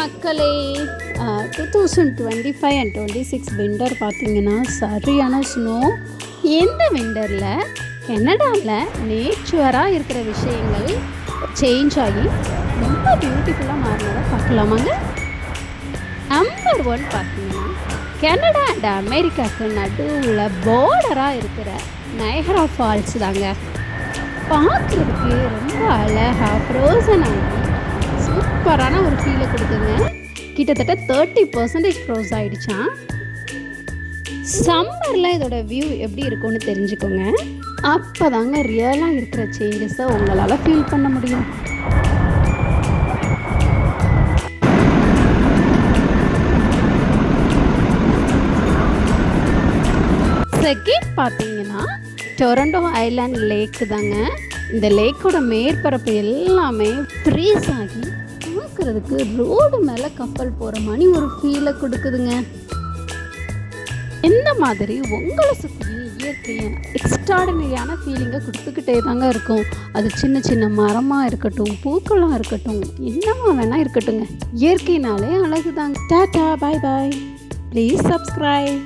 மக்களே 2025 and 26 winter பார்த்தீங்கன்னா சரியான ஸ்னோ. எந்த விண்டரில் கனடாவில் நேச்சுரலாக இருக்கிற விஷயங்கள் சேஞ்ச் ஆகி ரொம்ப பியூட்டிஃபுல்லாக மாறினதை பார்க்கலாமாங்க. நம்பர் 1 பார்த்தீங்கன்னா கனடா அண்ட் அமெரிக்காவுக்கு நடுவில் பார்டராக இருக்கிற நயகரா ஃபால்ஸ் தாங்க. பார்க்குறதுக்கு ரொம்ப அழகாக ஃப்ரோசன் ஆகி சூப்பரான ஒரு ஃபீலை கொடுக்குங்க. கிட்டத்தட்ட 30% ஃப்ரோஸ் ஆகிடுச்சான். சம்மரில் இதோட வியூ எப்படி இருக்கும்னு தெரிஞ்சுக்கோங்க. அப்போ தாங்க ரியலாக இருக்கிற சேஞ்சஸை உங்களால் ஃபீல் பண்ண முடியும். செகண்ட் பார்த்தீங்கன்னா டொரண்டோ ஐலாண்ட் லேக்கு தாங்க. இந்த லேக்கோட மேற்பரப்பு எல்லாமே ஃப்ரீஸ் ஆகி பார்க்குறதுக்கு ரோடு மேலே கப்பல் போகிற மாதிரி ஒரு ஃபீலை கொடுக்குதுங்க. இந்த மாதிரி உங்களை சுற்றி இயற்கையை எக்ஸ்ட்ராடினரியான ஃபீலிங்கை கொடுத்துக்கிட்டே தாங்க இருக்கும். அது சின்ன சின்ன மரமாக இருக்கட்டும், பூக்களாக இருக்கட்டும், என்னமா வேணால் இருக்கட்டுங்க. இயற்கைனாலே அழகு தாங்க. Tata, bye bye. Please subscribe.